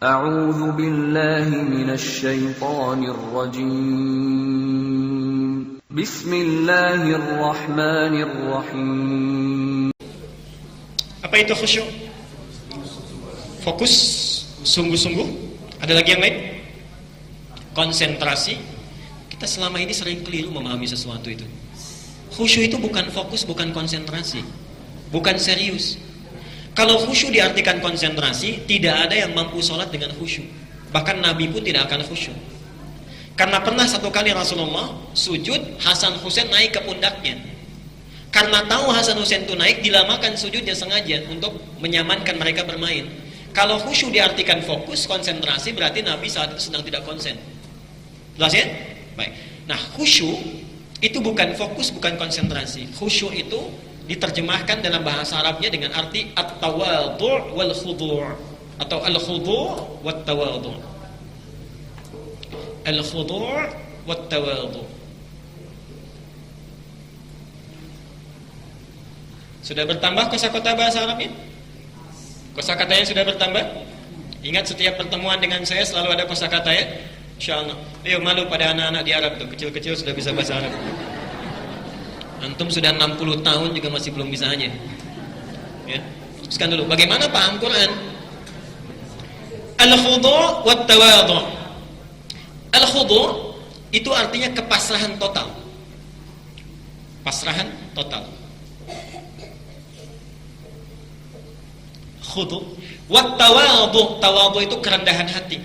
A'udzu billahi minasy syaithanir rajim. Bismillahirrahmanirrahim. Apa itu khusyuk? Fokus, sungguh-sungguh. Ada lagi yang lain? Konsentrasi. Kita selama ini sering keliru memahami sesuatu itu. Khusyuk itu bukan fokus, bukan konsentrasi, bukan serius. Kalau khusyuk diartikan konsentrasi, tidak ada yang mampu sholat dengan khusyuk. Bahkan Nabi pun tidak akan khusyuk. Karena pernah satu kali Rasulullah sujud, Hasan Husain naik ke pundaknya. Karena tahu Hasan Husain itu naik, dilamakan sujudnya sengaja untuk menyamankan mereka bermain. Kalau khusyuk diartikan fokus, konsentrasi, berarti Nabi saat itu sedang tidak konsen. Jelas ya? Baik. Nah, khusyuk itu bukan fokus, bukan konsentrasi. Khusyuk itu diterjemahkan dalam bahasa Arabnya dengan arti at-tawadhu' wal khudhu', atau al-khudhu' wat tawadhu'. Al-khudhu' wat tawadhu'. Sudah bertambah kosakata bahasa Arabnya? Kosakatanya sudah bertambah? Ingat setiap pertemuan dengan saya selalu ada kosakata ya? Insyaallah. Ayo, malu pada anak-anak di Arab tuh, kecil-kecil sudah bisa bahasa Arab. Antum sudah 60 tahun juga masih belum bisa aja. Ya. Teruskan dulu, bagaimana paham Quran? Al-khudu' wat tawadhu'. Al-khudu' itu artinya kepasrahan total. Pasrahan total. Khudu'. Wat tawadhu', tawadhu' itu kerendahan hati.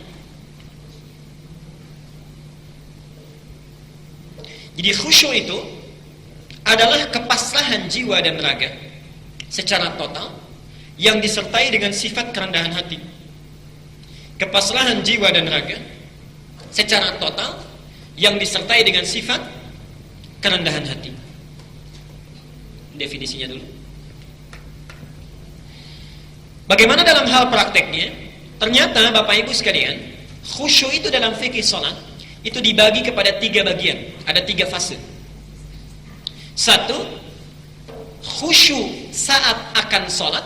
Jadi khusyuk itu adalah kepasrahan jiwa dan raga secara total yang disertai dengan sifat kerendahan hati. Kepasrahan jiwa dan raga secara total yang disertai dengan sifat kerendahan hati. Definisinya dulu. Bagaimana dalam hal prakteknya? Ternyata Bapak Ibu sekalian, khusyuk itu dalam fikih salat itu dibagi kepada 3 bagian. Ada 3 fase. 1, khusyuk saat akan sholat,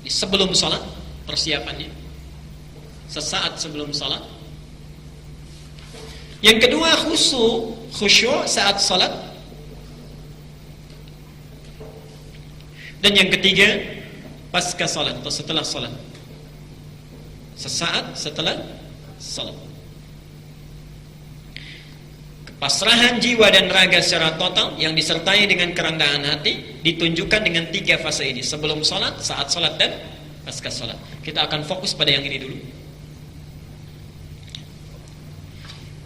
sebelum sholat, persiapannya sesaat sebelum sholat. Yang kedua, khusyuk saat sholat. Dan yang ketiga, pasca sholat atau setelah sholat, sesaat setelah sholat. Pasrahan jiwa dan raga secara total yang disertai dengan kerendahan hati ditunjukkan dengan 3 fase ini: sebelum sholat, saat sholat, dan pasca sholat. Kita akan fokus pada yang ini dulu.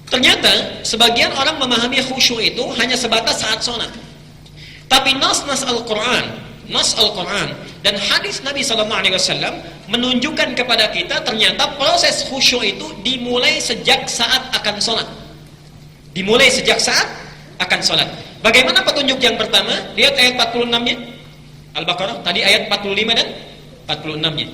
Ternyata sebagian orang memahami khusyuk itu hanya sebatas saat sholat. Tapi nas-nas Al-Quran dan hadis Nabi SAW menunjukkan kepada kita ternyata proses khusyuk itu dimulai sejak saat akan sholat. Dimulai sejak saat akan sholat. Bagaimana petunjuk yang pertama? Lihat ayat 46-nya Al-Baqarah. Tadi ayat 45 dan 46-nya.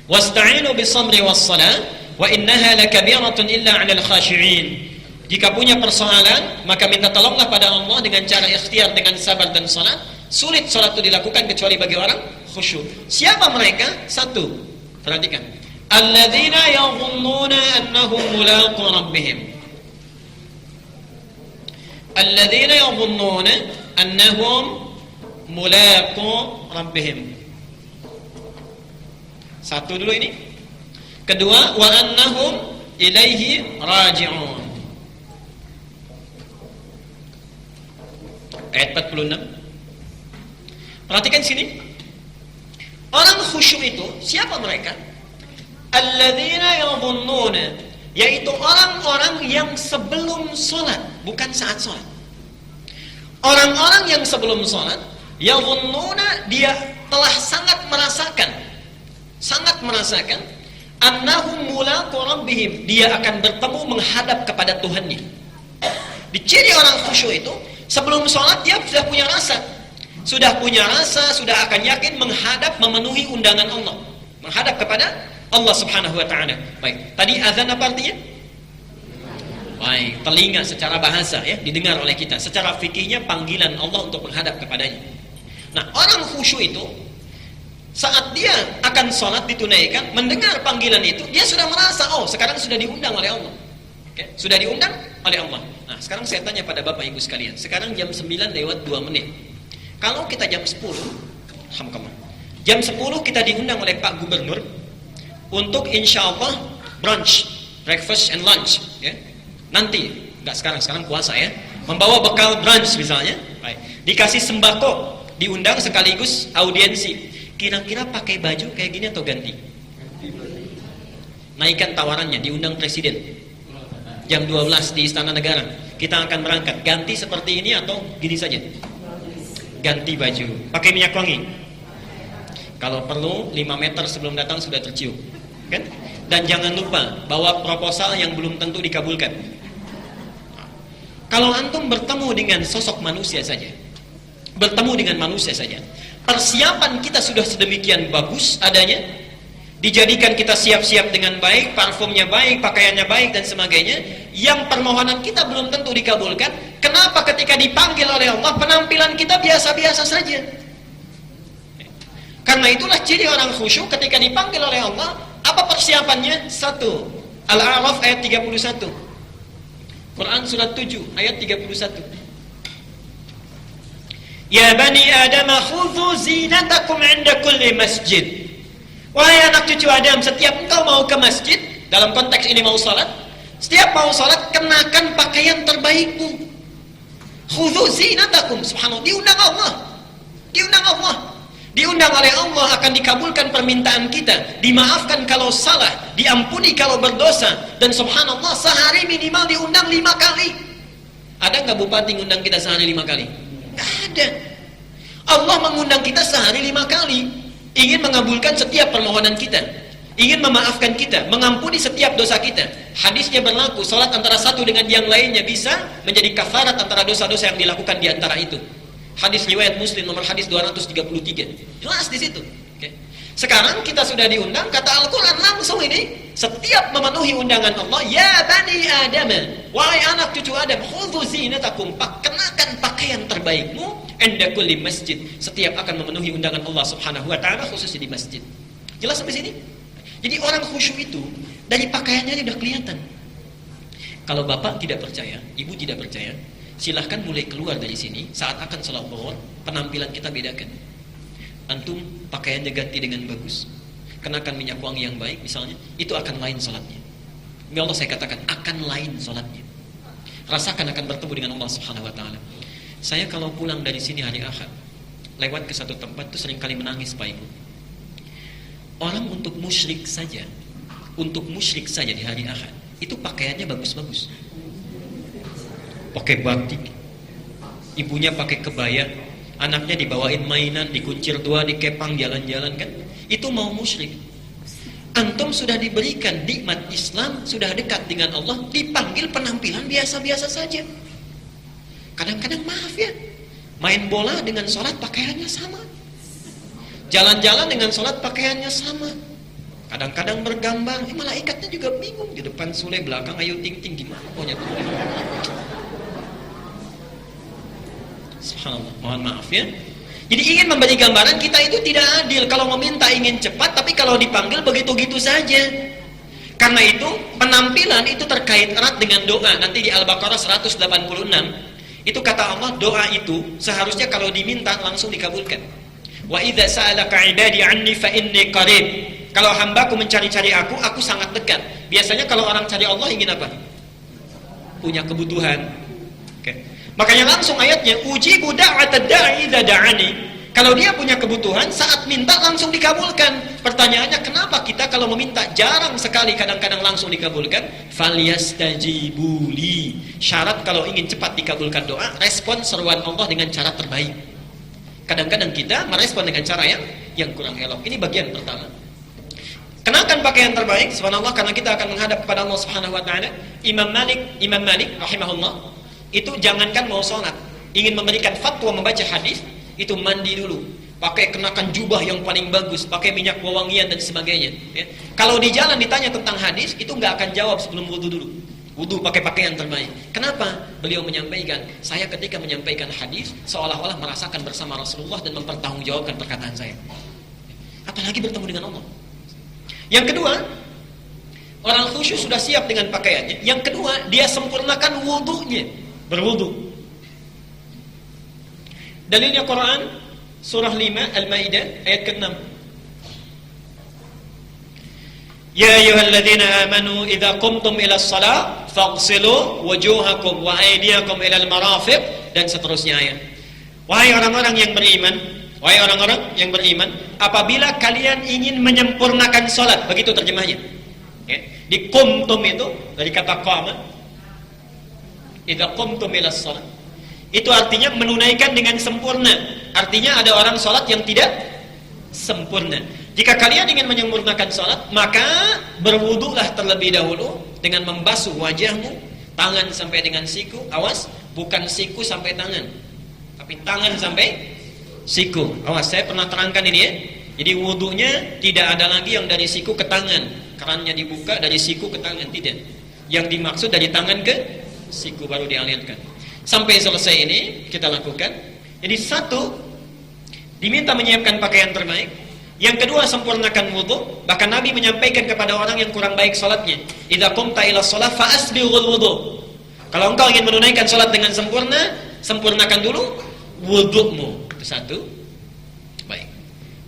Wasta'inu bis-sabri was-salah wa innaha lakabiratun illa 'alal khashi'in. Jika punya persoalan, maka minta tolonglah pada Allah dengan cara ikhtiar, dengan sabar dan salat. Sulit salat itu dilakukan kecuali bagi orang khusyuk. Siapa mereka? 1. Perhatikan. Alladzina yadhunnuna annahum mulaqu rabbihim. Alladzina yadhunnuna annahum mulaqu rabbihim. 1 dulu ini. Kedua, wa annahum ilaihi raji'un. Ayat 46. Perhatikan sini. Orang khusyuk itu siapa mereka? Alladzina yadhunnuna, yaitu orang-orang yang sebelum sholat, bukan saat sholat. Orang-orang yang sebelum sholat, yadhunnuna, dia telah sangat merasakan annahum mulaqu rabbihim, dia akan bertemu menghadap kepada Tuhannya. Di ciri orang khusyuk itu sebelum sholat dia sudah punya rasa, sudah akan yakin menghadap, memenuhi undangan Allah, menghadap kepada Allah Subhanahu wa ta'ala. Baik, tadi azan apa artinya? Baik, telinga secara bahasa ya, didengar oleh kita. Secara fikihnya panggilan Allah untuk menghadap kepadanya. Nah, orang khusyuk itu Saat dia akan sholat ditunaikan, mendengar panggilan itu, dia sudah merasa, oh sekarang sudah diundang oleh Allah. Oke, sudah diundang oleh Allah. Nah, sekarang saya tanya pada Bapak Ibu sekalian, sekarang jam 9 lewat 2 menit. Kalau kita jam 10, alhamdulillah, jam 10 kita diundang oleh Pak Gubernur untuk insya Allah brunch, breakfast and lunch, ya. Nanti, nggak sekarang puasa ya, membawa bekal brunch misalnya, baik. Dikasih sembako, diundang sekaligus audiensi. Kira-kira pakai baju kayak gini atau ganti? Naikkan tawarannya, diundang presiden jam 12 di Istana Negara, kita akan berangkat, ganti seperti ini atau gini saja? Ganti baju, pakai minyak wangi, kalau perlu 5 meter sebelum datang sudah tercium, kan? Dan jangan lupa bawa proposal yang belum tentu dikabulkan. Kalau antum bertemu dengan sosok manusia saja, persiapan kita sudah sedemikian bagus adanya, dijadikan kita siap-siap dengan baik, parfumnya baik, pakaiannya baik dan sebagainya, yang permohonan kita belum tentu dikabulkan. Kenapa ketika dipanggil oleh Allah penampilan kita biasa-biasa saja? Karena itulah ciri orang khusyuk ketika dipanggil oleh Allah. Apa persiapannya? 1. Al-A'raf ayat 31, Quran surat 7 ayat 31. Ya bani Adam khudhu zinatakum 'inda kulli masjid. Wahai anak cucu Adam, setiap engkau mau ke masjid, dalam konteks ini mau salat, setiap mau salat kenakan pakaian terbaikmu. Khudhu zinatakum, subhanallah, diundang Allah. Diundang oleh Allah, akan dikabulkan permintaan kita, dimaafkan kalau salah, diampuni kalau berdosa, dan subhanallah sehari minimal diundang 5 kali. Ada nggak bupati ngundang kita sehari 5 kali? Nggak ada. Allah mengundang kita sehari 5 kali, ingin mengabulkan setiap permohonan kita, ingin memaafkan kita, mengampuni setiap dosa kita. Hadisnya berlaku, salat antara satu dengan yang lainnya bisa menjadi kafarat antara dosa-dosa yang dilakukan di antara itu. Hadis riwayat Muslim nomor hadis 233. Jelas di situ. Oke. Sekarang kita sudah diundang, kata Al-Quran langsung ini, setiap memenuhi undangan Allah, ya bani Adam, wahai anak cucu Adam, khudhu zinatakum, kenakan pakaian terbaikmu, inda kulli masjid, setiap akan memenuhi undangan Allah Subhanahu wa taala, khususnya di masjid. Jelas sampai sini? Jadi orang khusyuk itu dari pakaiannya sudah kelihatan. Kalau bapak tidak percaya, ibu tidak percaya, silahkan mulai keluar dari sini, saat akan salat zuhur, penampilan kita bedakan. Antum pakaiannya ganti dengan bagus, kenakan minyak wangi yang baik misalnya, itu akan lain salatnya. Demi Allah saya katakan, akan lain salatnya. Rasakan akan bertemu dengan Allah Subhanahu wa taala. Saya kalau pulang dari sini hari Ahad, lewat ke satu tempat itu seringkali menangis Pak Ibu. Orang untuk musyrik saja di hari Ahad, itu pakaiannya bagus-bagus. Pakai batik, ibunya pakai kebaya, anaknya dibawain mainan, dikuncir 2, dikepang jalan-jalan, kan? Itu mau musyrik. Antum sudah diberikan nikmat Islam, sudah dekat dengan Allah, dipanggil penampilan biasa-biasa saja. Kadang-kadang maaf ya, main bola dengan sholat pakaiannya sama, jalan-jalan dengan sholat pakaiannya sama. Kadang-kadang bergambar, malaikatnya juga bingung, di depan Sule, belakang Ayu Ting Ting, gimana maunya tuh? Subhanallah, mohon maaf ya. Jadi ingin memberi gambaran kita itu tidak adil. Kalau meminta ingin cepat, tapi kalau dipanggil begitu-gitu saja. Karena itu penampilan itu terkait erat dengan doa. Nanti di Al-Baqarah 186 itu kata Allah, doa itu seharusnya kalau diminta langsung dikabulkan. Wa idza sa'alaka 'ibadi 'anni fa inni qarib. Kalau hambaku mencari-cari aku sangat dekat. Biasanya kalau orang cari Allah ingin apa? Punya kebutuhan. Oke. Makanya langsung ayatnya, ujibu da'watad da'i idza da'ani. Kalau dia punya kebutuhan, saat minta langsung dikabulkan. Pertanyaannya, kenapa kita kalau meminta jarang sekali kadang-kadang langsung dikabulkan? Falyastajibuli. Syarat kalau ingin cepat dikabulkan doa, respon seruan Allah dengan cara terbaik. Kadang-kadang kita merespon dengan cara yang kurang elok. Ini bagian pertama. Kenakan pakaian terbaik, subhanallah, karena kita akan menghadap kepada Allah Subhanahu wa taala. Imam Malik rahimahullah, itu jangankan mau sholat, ingin memberikan fatwa membaca hadis, itu mandi dulu, pakai kenakan jubah yang paling bagus, pakai minyak wewangian dan sebagainya, ya. Kalau di jalan ditanya tentang hadis, itu nggak akan jawab sebelum wudu dulu. Wudu pakai pakaian terbaik. Kenapa? Beliau menyampaikan, saya ketika menyampaikan hadis seolah-olah merasakan bersama Rasulullah dan mempertanggungjawabkan perkataan saya. apalagi bertemu dengan Allah. Yang kedua, orang khusyuk sudah siap dengan pakaiannya. Yang kedua, dia sempurnakan wudunya, berwudu. Dalilnya Quran surah 5 Al-Maidah ayat ke-6. Ya ayyuhalladzina amanu idza qumtum ila shalah faghsilu wujuhakum wa aydiyakum ila al-marafiq, dan seterusnya ayat. Wahai orang-orang yang beriman, wahai orang-orang yang beriman, apabila kalian ingin menyempurnakan salat, begitu terjemahnya. Ya. Di qumtum itu dari kata qama. Idza qumtum ila shalah. Itu artinya menunaikan dengan sempurna. Artinya ada orang salat yang tidak sempurna. Jika kalian ingin menyempurnakan salat, maka berwudulah terlebih dahulu dengan membasuh wajahmu, tangan sampai dengan siku. Awas, bukan siku sampai tangan, tapi tangan sampai siku. Awas, saya pernah terangkan ini ya. Jadi wudunya tidak ada lagi yang dari siku ke tangan, kerannya dibuka dari siku ke tangan, tidak. Yang dimaksud dari tangan ke siku baru dialirkan. Sampai selesai ini kita lakukan. Jadi satu, diminta menyiapkan pakaian terbaik. Yang kedua, sempurnakan wudu. Bahkan Nabi menyampaikan kepada orang yang kurang baik salatnya, idza qumta ila shalah fa asbighul wudu. Kalau engkau ingin menunaikan salat dengan sempurna, sempurnakan dulu wudumu. Itu satu. Baik.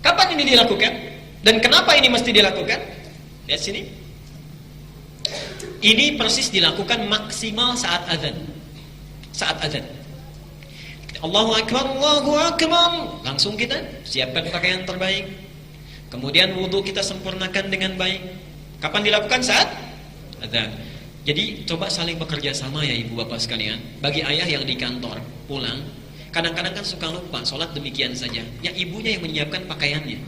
Kapan ini dilakukan? Dan kenapa ini mesti dilakukan? Lihat sini. Ini persis dilakukan maksimal saat azan. Saat azan. Allahu Akbar, Allahu Akbar. Langsung kita siapkan pakaian terbaik. Kemudian wudu kita sempurnakan dengan baik. Kapan dilakukan? Saat azan. Jadi coba saling bekerja sama ya ibu bapak sekalian. Bagi ayah yang di kantor pulang, kadang-kadang kan suka lupa sholat demikian saja. Ya ibunya yang menyiapkan pakaiannya.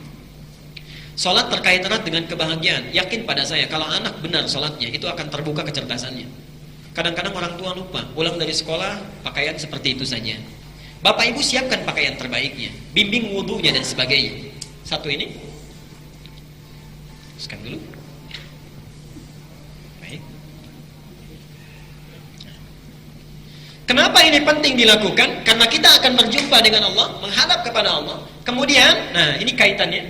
Sholat terkait erat dengan kebahagiaan. Yakin pada saya kalau anak benar sholatnya, itu akan terbuka kecerdasannya. Kadang-kadang orang tua lupa, pulang dari sekolah pakaian seperti itu saja. Bapak ibu siapkan pakaian terbaiknya, bimbing wudunya dan sebagainya. Satu ini, teruskan dulu. Baik. Kenapa ini penting dilakukan? Karena kita akan berjumpa dengan Allah, menghadap kepada Allah. Kemudian, nah ini kaitannya.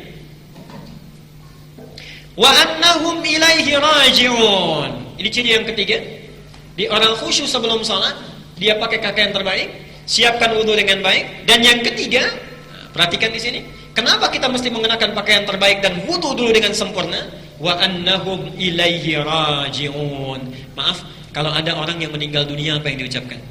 Wa annahum ilaihi raji'un. Ini ciri yang ketiga. Di orang khusyuk sebelum salat, dia pakai pakaian terbaik, siapkan wudu dengan baik. Dan yang ketiga, perhatikan di sini, kenapa kita mesti mengenakan pakaian terbaik dan wudu dulu dengan sempurna? Wa annahum ilaihi raji'un. Maaf, kalau ada orang yang meninggal dunia, apa yang diucapkan?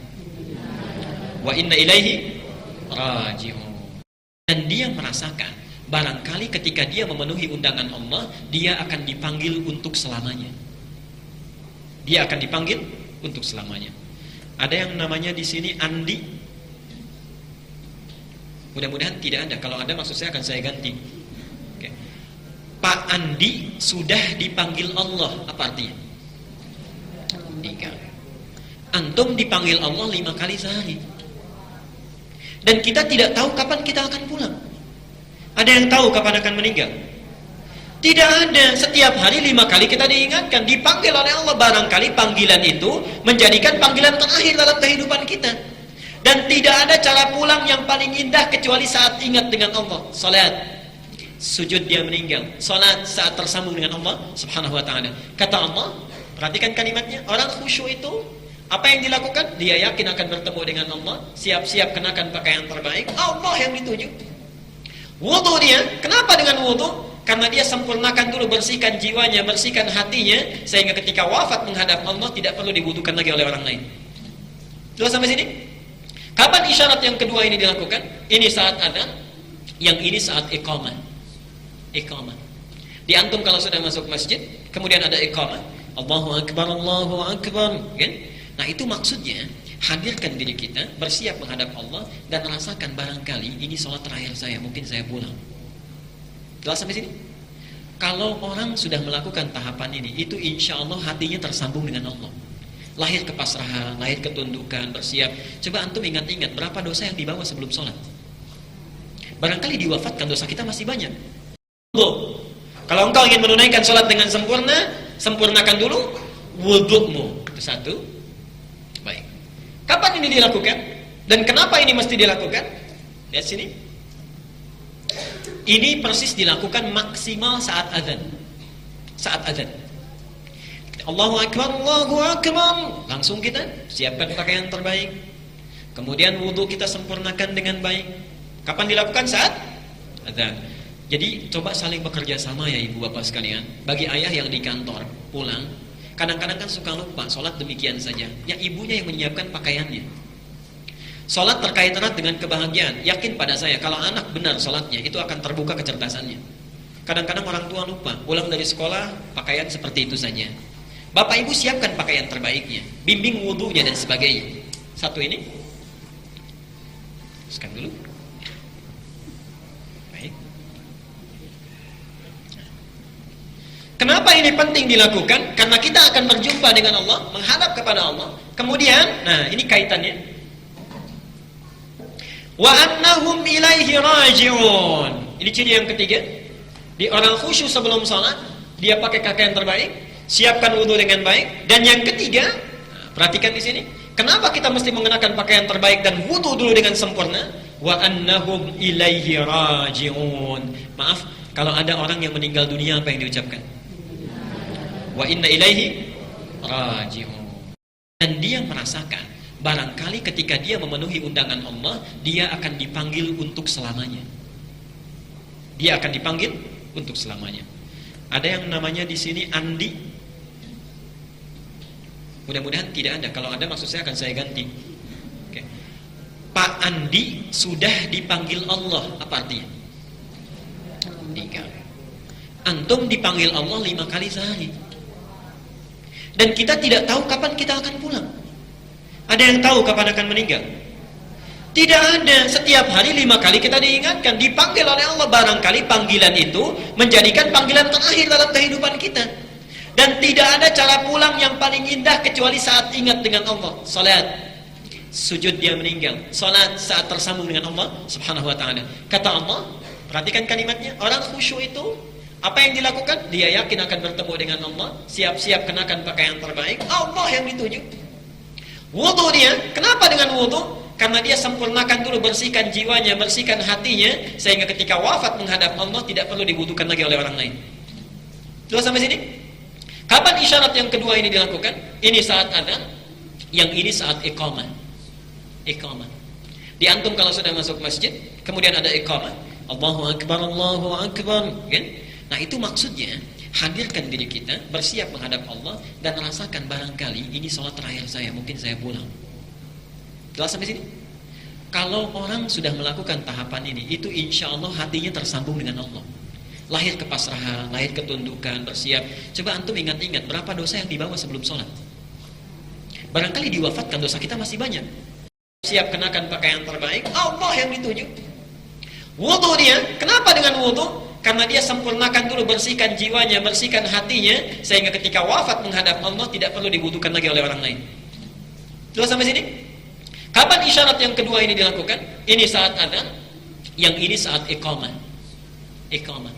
Wa inna ilaihi raji'un. Dan dia merasakan, barangkali ketika dia memenuhi undangan Allah, dia akan dipanggil untuk selamanya. Dia akan dipanggil untuk selamanya. Ada yang namanya di sini Andi. Mudah-mudahan tidak ada. Kalau ada maksud saya akan saya ganti. Oke. Pak Andi sudah dipanggil Allah. Apa artinya? 3. Antum dipanggil Allah 5 kali sehari. Dan kita tidak tahu kapan kita akan pulang. Ada yang tahu kapan akan meninggal? Tidak ada. Setiap hari 5 kali kita diingatkan, dipanggil oleh Allah. Barangkali panggilan itu menjadikan panggilan terakhir dalam kehidupan kita. Dan tidak ada cara pulang yang paling indah kecuali saat ingat dengan Allah. Salat, sujud dia meninggal. Salat saat tersambung dengan Allah Subhanahu wa ta'ala. Kata Allah, perhatikan kalimatnya, orang khusyuk itu apa yang dilakukan? Dia yakin akan bertemu dengan Allah, siap-siap kenakan pakaian terbaik. Allah yang dituju. Wudu dia, kenapa dengan wudu? Karena dia sempurnakan dulu, bersihkan jiwanya, bersihkan hatinya, sehingga ketika wafat menghadap Allah tidak perlu dibutuhkan lagi oleh orang lain. Jelas sampai sini? Kapan isyarat yang kedua ini dilakukan? Ini saat adzan, yang ini saat iqamah. Iqamah. Di antum kalau sudah masuk masjid, kemudian ada iqamah, Allahu Akbar, Allahu Akbar, kan? Nah itu maksudnya, hadirkan diri kita, bersiap menghadap Allah, dan rasakan barangkali ini sholat terakhir saya, mungkin saya pulang. Jelas sampai sini? Kalau orang sudah melakukan tahapan ini, itu insya Allah hatinya tersambung dengan Allah. Lahir kepasrahan, lahir ketundukan, bersiap. Coba antum ingat-ingat berapa dosa yang dibawa sebelum sholat. Barangkali diwafatkan dosa kita masih banyak. Kalau engkau ingin menunaikan sholat dengan sempurna, sempurnakan dulu wudu'mu. Itu satu. Baik. Kapan ini dilakukan? Dan kenapa ini mesti dilakukan? Lihat sini. Ini persis dilakukan maksimal saat azan. Saat azan. Allahu Akbar, Allahu Akbar. Langsung kita siapkan pakaian terbaik. Kemudian wudhu kita sempurnakan dengan baik. Kapan dilakukan? Saat azan. Jadi coba saling bekerja sama ya ibu bapak sekalian. Bagi ayah yang di kantor pulang, kadang-kadang kan suka lupa sholat demikian saja. Ya ibunya yang menyiapkan pakaiannya. Sholat terkait erat dengan kebahagiaan. Yakin pada saya kalau anak benar sholatnya itu akan terbuka kecerdasannya. Kadang-kadang orang tua lupa, pulang dari sekolah pakaian seperti itu saja. Bapak ibu siapkan pakaian terbaiknya, bimbing wudhunya dan sebagainya. Satu ini, teruskan dulu. Baik. Kenapa ini penting dilakukan? Karena kita akan berjumpa dengan Allah, menghadap kepada Allah. Kemudian, nah ini kaitannya. Wa annahum ilaihi raji'un. Ini ciri yang ketiga. Di orang khusyuk sebelum salat, dia pakai pakaian terbaik, siapkan wudhu dengan baik. Dan yang ketiga, perhatikan di sini. Kenapa kita mesti mengenakan pakaian terbaik dan wudhu dulu dengan sempurna? Wa annahum ilaihi raji'un. Maaf, kalau ada orang yang meninggal dunia apa yang diucapkan? Wa inna ilaihi raji'un. Dan dia merasakan barangkali ketika dia memenuhi undangan Allah, dia akan dipanggil untuk selamanya. Dia akan dipanggil untuk selamanya. Ada yang namanya di sini Andi. Mudah-mudahan tidak ada. Kalau ada maksud saya akan saya ganti. Oke. Pak Andi sudah dipanggil Allah. Apa artinya? 3. Antum dipanggil Allah 5 kali sehari. Dan kita tidak tahu kapan kita akan pulang. Ada yang tahu kapan akan meninggal? Tidak ada. Setiap hari 5 kali kita diingatkan, dipanggil oleh Allah. Barangkali panggilan itu menjadikan panggilan terakhir dalam kehidupan kita. Dan tidak ada cara pulang yang paling indah kecuali saat ingat dengan Allah. Salat, sujud dia meninggal. Salat saat tersambung dengan Allah Subhanahu wa ta'ala. Kata Allah, perhatikan kalimatnya, orang khusyuk itu apa yang dilakukan? Dia yakin akan bertemu dengan Allah, siap-siap kenakan pakaian terbaik. Allah yang dituju. Wudu dia, kenapa dengan wudu? Karena dia sempurnakan dulu, bersihkan jiwanya, bersihkan hatinya, sehingga ketika wafat menghadap Allah tidak perlu dibutuhkan lagi oleh orang lain. Jelas sampai sini? Kapan isyarat yang kedua ini dilakukan? Ini saat adzan, yang ini saat iqamah. Iqamah. Di antum kalau sudah masuk masjid, kemudian ada iqamah, Allahu Akbar, Allahu Akbar, kan? Nah itu maksudnya, hadirkan diri kita, bersiap menghadap Allah, dan rasakan barangkali ini sholat terakhir saya, mungkin saya pulang. Jelas sampai sini? Kalau orang sudah melakukan tahapan ini, itu insya Allah hatinya tersambung dengan Allah. Lahir kepasrahan, lahir ketundukan, bersiap. Coba antum ingat-ingat berapa dosa yang dibawa sebelum sholat. Barangkali diwafatkan dosa kita masih banyak. Siap kenakan pakaian terbaik, Allah yang dituju. Wudu dia, kenapa dengan wudu? Karena dia sempurnakan dulu, bersihkan jiwanya, bersihkan hatinya, sehingga ketika wafat menghadap Allah tidak perlu dibutuhkan lagi oleh orang lain. Jelas sampai sini? Kapan isyarat yang kedua ini dilakukan? Ini saat adzan, yang ini saat iqamah. Iqamah.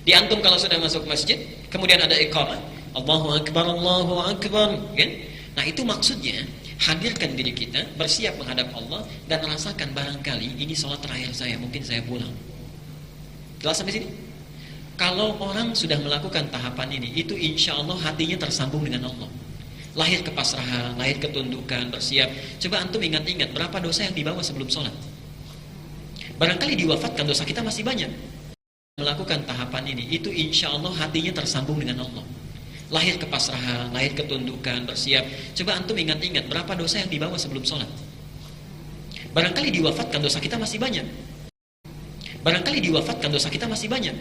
Di antum kalau sudah masuk masjid, kemudian ada iqamah, Allahu Akbar, Allahu Akbar, kan? Nah itu maksudnya, hadirkan diri kita, bersiap menghadap Allah, dan rasakan barangkali ini sholat terakhir saya, mungkin saya pulang. Jelas sampai sini? Kalau orang sudah melakukan tahapan ini, itu insya Allah hatinya tersambung dengan Allah. Lahir kepasrahan, lahir ketundukan, bersiap. Coba antum ingat-ingat berapa dosa yang dibawa sebelum sholat. Barangkali diwafatkan dosa kita masih banyak. Melakukan tahapan ini, itu insya Allah hatinya tersambung dengan Allah. Lahir kepasrahan, lahir ketundukan, bersiap. Coba antum ingat-ingat berapa dosa yang dibawa sebelum sholat. Barangkali diwafatkan dosa kita masih banyak. Barangkali diwafatkan dosa kita masih banyak.